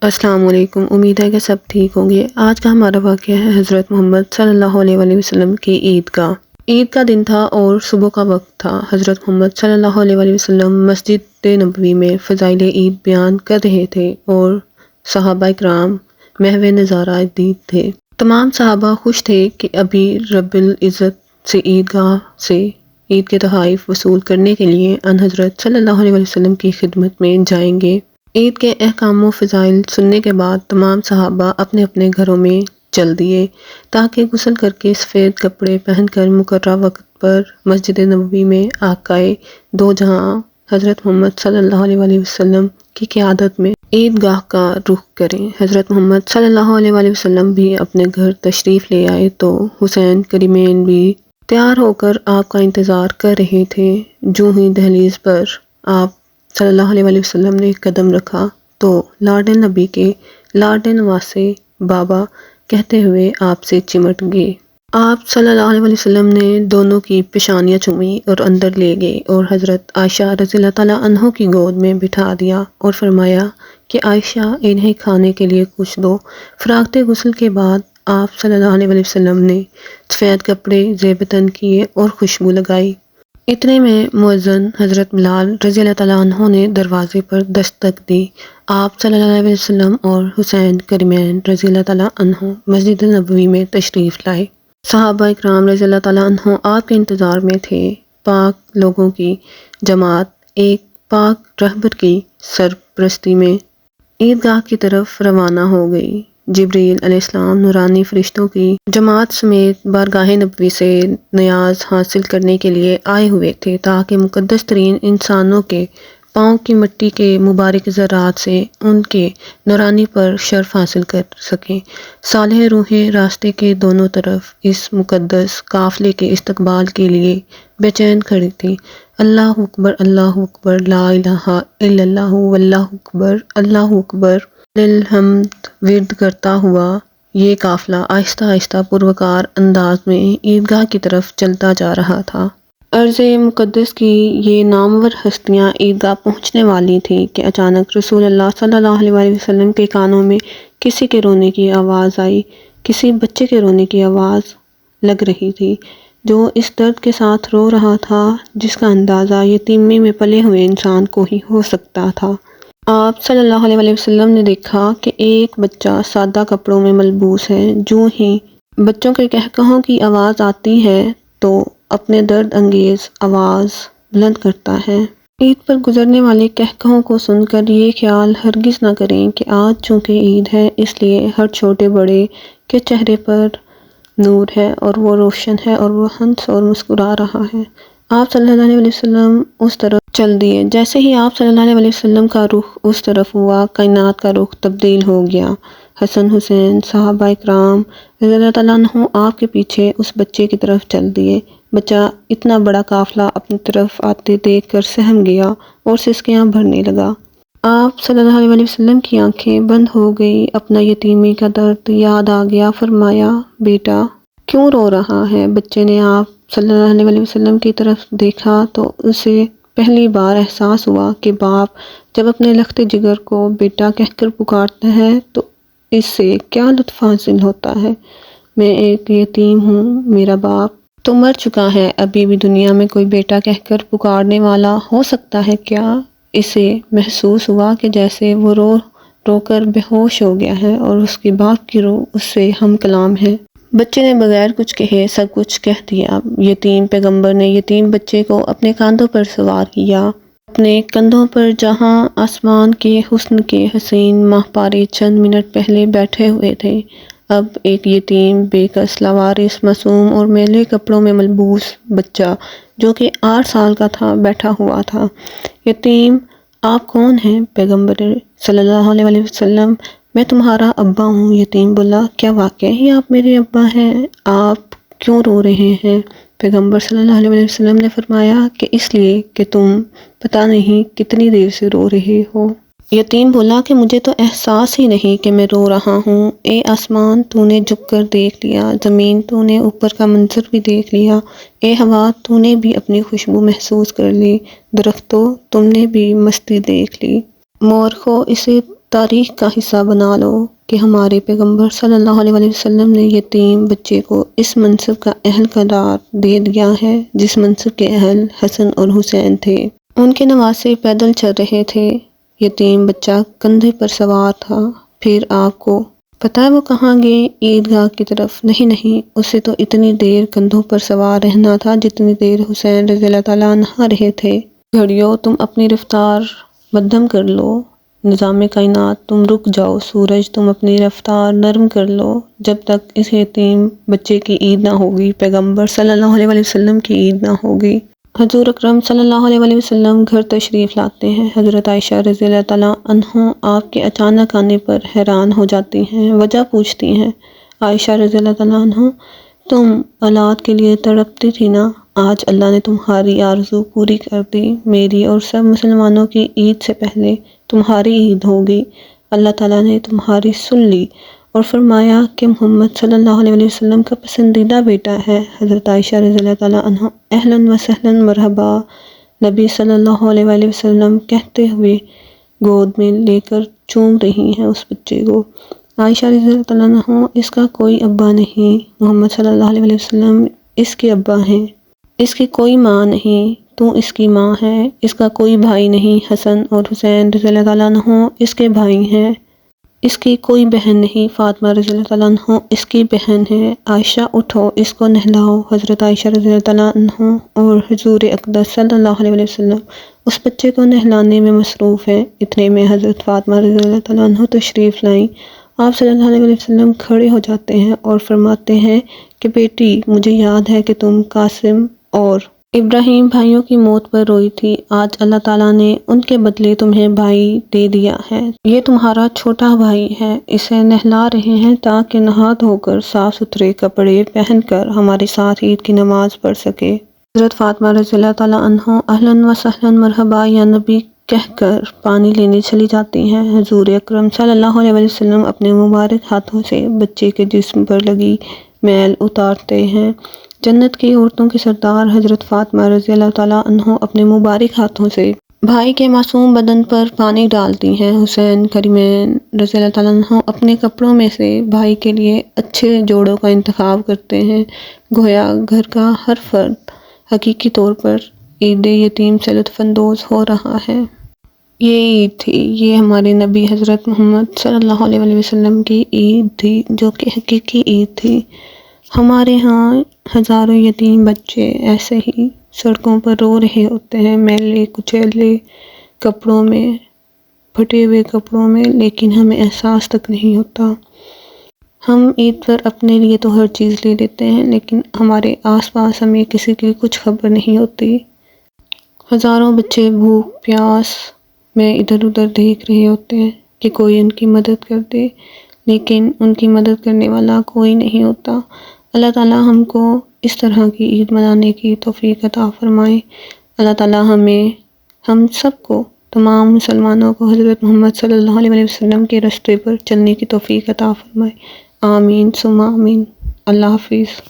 السلام علیکم۔ امید ہے کہ سب ٹھیک ہوں گے۔ آج کا ہمارا واقعہ ہے حضرت محمد صلی اللہ علیہ وآلہ وسلم کی عید کا۔ عید کا دن تھا اور صبح کا وقت تھا۔ حضرت محمد صلی اللہ علیہ وآلہ وسلم مسجد نبوی میں فضائل عید بیان کر رہے تھے اور صحابہ کرام محو نظارہ دید تھے۔ تمام صحابہ خوش تھے کہ ابھی رب العزت سے عیدگاہ سے عید کے تحائف وصول کرنے کے لیے ان حضرت صلی اللہ علیہ وآلہ وسلم کی خدمت میں جائیں گے۔ عید کے احکام و فضائل سننے کے بعد تمام صحابہ اپنے اپنے گھروں میں چل دیے تاکہ غسل کر کے سفید کپڑے پہن کر مقررہ وقت پر مسجد نبوی میں آقائے دو جہاں حضرت محمد صلی اللہ علیہ وآلہ وسلم کی قیادت میں عیدگاہ کا رخ کریں۔ حضرت محمد صلی اللہ علیہ وآلہ وسلم بھی اپنے گھر تشریف لے آئے تو حسین کریمین بھی تیار ہو کر آپ کا انتظار کر رہے تھے۔ جو ہی دہلیز پر آپ صلی اللہ علیہ وآلہ وسلم نے قدم رکھا تو لاڈل نبی کے لاڈل نواسے بابا کہتے ہوئے آپ سے چمٹ گئے۔ آپ صلی اللہ علیہ وآلہ وسلم نے دونوں کی پیشانیاں چومی اور اندر لے گئے اور حضرت عائشہ رضی اللہ تعالیٰ عنہ کی گود میں بٹھا دیا اور فرمایا کہ عائشہ انہیں کھانے کے لیے کچھ دو۔ فراغت غسل کے بعد آپ صلی اللہ علیہ وآلہ وسلم نے سفید کپڑے زیب تن کیے اور خوشبو لگائی۔ اتنے میں مؤذن حضرت بلال رضی اللہ تعالیٰ عنہ نے دروازے پر دستک دی۔ آپ صلی اللہ علیہ وسلم اور حسین کریمین رضی اللہ تعالیٰ عنہ مسجد نبوی میں تشریف لائے۔ صحابہ اکرام رضی اللہ تعالیٰ عنہ آپ کے انتظار میں تھے۔ پاک لوگوں کی جماعت ایک پاک رہبر کی سرپرستی میں عیدگاہ کی طرف روانہ ہو گئی۔ جبریل علیہ السلام نورانی فرشتوں کی جماعت سمیت بارگاہ نبوی سے نیاز حاصل کرنے کے لیے آئے ہوئے تھے تاکہ مقدس ترین انسانوں کے پاؤں کی مٹی کے مبارک ذرات سے ان کے نورانی پر شرف حاصل کر سکیں۔ صالح روحیں راستے کے دونوں طرف اس مقدس قافلے کے استقبال کے لیے بے چین کھڑی تھی۔ اللہ اکبر لا الہ الا اللہ واللہ اکبر للحمد ورد کرتا ہوا یہ قافلہ آہستہ آہستہ پروقار انداز میں عیدگاہ کی طرف چلتا جا رہا تھا۔ عرض مقدس کی یہ نامور ہستیاں عیدگاہ پہنچنے والی تھیں کہ اچانک رسول اللہ صلی اللہ علیہ وآلہ وسلم کے کانوں میں کسی کے رونے کی آواز آئی۔ کسی بچے کے رونے کی آواز لگ رہی تھی جو اس درد کے ساتھ رو رہا تھا جس کا اندازہ یتیمی میں پلے ہوئے انسان کو ہی ہو سکتا تھا۔ آپ صلی اللہ علیہ وآلہ وسلم نے دیکھا کہ ایک بچہ سادہ کپڑوں میں ملبوس ہے۔ جو ہی بچوں کے قہقہوں کی آواز آتی ہے تو اپنے درد انگیز آواز بلند کرتا ہے۔ عید پر گزرنے والے قہقہوں کو سن کر یہ خیال ہرگز نہ کریں کہ آج چونکہ عید ہے اس لیے ہر چھوٹے بڑے کے چہرے پر نور ہے اور وہ روشن ہے اور وہ ہنس اور مسکرا رہا ہے۔ آپ صلی اللہ علیہ وسلم اس طرف چل دیے۔ جیسے ہی آپ صلی اللہ علیہ وسلم کا رخ اس طرف ہوا کائنات کا رخ تبدیل ہو گیا۔ حسن حسین صحابہ اکرام رضی اللہ تعالیٰ عنہ آپ کے پیچھے اس بچے کی طرف چل دیے۔ بچہ اتنا بڑا قافلہ اپنی طرف آتے دیکھ کر سہم گیا اور سسکیاں بھرنے لگا۔ آپ صلی اللہ علیہ وسلم کی آنکھیں بند ہو گئی۔ اپنا یتیمی کا درد یاد آ گیا۔ فرمایا بیٹا کیوں رو رہا ہے؟ بچے نے آپ صلی اللہ علیہ وسلم کی طرف دیکھا تو اسے پہلی بار احساس ہوا کہ باپ جب اپنے لخت جگر کو بیٹا کہہ کر پکارتا ہے تو اس سے کیا لطف حاصل ہوتا ہے۔ میں ایک یتیم ہوں، میرا باپ تو مر چکا ہے، ابھی بھی دنیا میں کوئی بیٹا کہہ کر پکارنے والا ہو سکتا ہے کیا؟ اسے محسوس ہوا کہ جیسے وہ رو رو کر بے ہوش ہو گیا ہے اور اس کے باپ کی روح اس سے ہم کلام ہے۔ بچے نے بغیر کچھ کہے سب کچھ کہہ دیا۔ یتیم پیغمبر نے یتیم بچے کو اپنے کاندھوں پر سوار کیا۔ اپنے کندھوں پر جہاں آسمان کے حسن کے حسین ماہ پارے چند منٹ پہلے بیٹھے ہوئے تھے، اب ایک یتیم بے کس لاوارث معصوم اور میلے کپڑوں میں ملبوس بچہ جو کہ 8 سال کا تھا بیٹھا ہوا تھا۔ یتیم آپ کون ہیں؟ پیغمبر صلی اللہ علیہ وآلہ وسلم میں تمہارا ابا ہوں۔ یتیم بولا کیا واقعی ہی آپ میرے ابا ہیں؟ آپ کیوں رو رہے ہیں؟ پیغمبر صلی اللہ علیہ وسلم نے فرمایا کہ اس لیے کہ تم پتہ نہیں کتنی دیر سے رو رہے ہو۔ یتیم بولا کہ مجھے تو احساس ہی نہیں کہ میں رو رہا ہوں۔ اے آسمان تو نے جھک کر دیکھ لیا، زمین تو نے اوپر کا منظر بھی دیکھ لیا، اے ہوا تو نے بھی اپنی خوشبو محسوس کر لی، درختوں تم نے بھی مستی دیکھ لی، مورخو اسے تاریخ کا حصہ بنا لو کہ ہمارے پیغمبر صلی اللہ علیہ وسلم نے یتیم بچے کو اس منصب کا اہل قرار دے دیا ہے جس منصب کے اہل حسن اور حسین تھے۔ ان کے نواسے پیدل چل رہے تھے، یتیم بچہ کندھے پر سوار تھا۔ پھر آپ کو پتہ ہے وہ کہاں گئے؟ عیدگاہ کی طرف۔ نہیں، اسے تو اتنی دیر کندھوں پر سوار رہنا تھا جتنی دیر حسین رضی اللہ تعالیٰ عنہ رہے تھے۔ گھڑیوں تم اپنی رفتار مدھم کر لو، نظام کائنات تم رک جاؤ، سورج تم اپنی رفتار نرم کر لو، جب تک اس یتیم بچے کی عید نہ ہوگی، پیغمبر صلی اللہ علیہ وسلم کی عید نہ ہوگی۔ حضور اکرم صلی اللہ علیہ وسلم گھر تشریف لاتے ہیں۔ حضرت عائشہ رضی اللہ تعالیٰ عنہ آپ کے اچانک آنے پر حیران ہو جاتی ہیں، وجہ پوچھتی ہیں۔ عائشہ رضی اللہ تعالیٰ عنہ، تم اولاد کے لیے تڑپتی تھی نا، آج اللہ نے تمہاری آرزو پوری کر دی، میری اور سب مسلمانوں کی عید سے پہلے تمہاری عید ہوگی۔ اللہ تعالیٰ نے تمہاری سن لی اور فرمایا کہ محمد صلی اللہ علیہ وسلم کا پسندیدہ بیٹا ہے۔ حضرت عائشہ رضی اللہ تعالیٰ عنہ اہلاً و سہلاً مرحبا نبی صلی اللہ علیہ وسلم کہتے ہوئے گود میں لے کر چوم رہی ہیں اس بچے کو۔ عائشہ رضی اللہ تعالیٰ عنہ، اس کا کوئی ابا نہیں، محمد صلی اللہ علیہ وسلم اس کے ابا ہیں، اس کی کوئی ماں نہیں، تو اس کی ماں ہے، اس کا کوئی بھائی نہیں، حسن اور حسین رضی اللہ تعالیٰ عنہ اس کے بھائی ہیں، اس کی کوئی بہن نہیں، فاطمہ رضی اللہ تعالیٰ عنہ اس کی بہن ہے۔ عائشہ اٹھو، اس کو نہلاؤ۔ حضرت عائشہ رضی اللہ تعالیٰ عنہ اور حضور اقدس صلی اللہ علیہ وسلم اس بچے کو نہلانے میں مصروف ہیں۔ اتنے میں حضرت فاطمہ رضی اللہ تعالیٰ عنہ تشریف لائیں۔ آپ صلی اللہ علیہ وسلم کھڑے ہو جاتے ہیں اور فرماتے ہیں کہ بیٹی، مجھے یاد ہے کہ تم قاسم اور ابراہیم بھائیوں کی موت پر روئی تھی، آج اللہ تعالیٰ نے ان کے بدلے تمہیں بھائی دے دیا ہے، یہ تمہارا چھوٹا بھائی ہے، اسے نہلا رہے ہیں تاکہ نہا دھو کر صاف ستھرے کپڑے پہن کر ہمارے ساتھ عید کی نماز پڑھ سکے۔ حضرت فاطمہ رضی اللہ تعالیٰ عنہ اہلاً و سہلاً مرحبا یا نبی کہہ کر پانی لینے چلی جاتی ہیں۔ حضور اکرم صلی اللہ علیہ وسلم اپنے مبارک ہاتھوں سے بچے کے جسم پر لگی میل اتارتے ہیں۔ جنت کی عورتوں کی سردار حضرت فاطمہ رضی اللہ تعالیٰ عنہ اپنے مبارک ہاتھوں سے بھائی کے معصوم بدن پر پانی ڈالتی ہیں۔ حسین کریمین رضی اللہ تعالیٰ عنہ اپنے کپڑوں میں سے بھائی کے لیے اچھے جوڑوں کا انتخاب کرتے ہیں، گویا گھر کا ہر فرد حقیقی طور پر عید یتیم سے لطف اندوز ہو رہا ہے۔ یہ عید تھی، یہ ہمارے نبی حضرت محمد صلی اللہ علیہ وسلم کی عید تھی، جو کہ حقیقی عید تھی۔ ہمارے ہاں ہزاروں یتیم بچے ایسے ہی سڑکوں پر رو رہے ہوتے ہیں، میلے کچیلے کپڑوں میں، پھٹے ہوئے کپڑوں میں، لیکن ہمیں احساس تک نہیں ہوتا۔ ہم عید پر اپنے لیے تو ہر چیز لے لیتے ہیں، لیکن ہمارے آس پاس ہمیں کسی کی کچھ خبر نہیں ہوتی۔ ہزاروں بچے بھوک پیاس میں ادھر ادھر دیکھ رہے ہوتے ہیں کہ کوئی ان کی مدد کر دے، لیکن ان کی مدد کرنے والا کوئی نہیں ہوتا۔ اللہ تعالیٰ ہم کو اس طرح کی عید منانے کی توفیق عطا فرمائے۔ اللہ تعالیٰ ہم سب کو، تمام مسلمانوں کو حضرت محمد صلی اللہ علیہ وسلم کے راستے پر چلنے کی توفیق عطا فرمائے۔ آمین ثم آمین۔ اللہ حافظ۔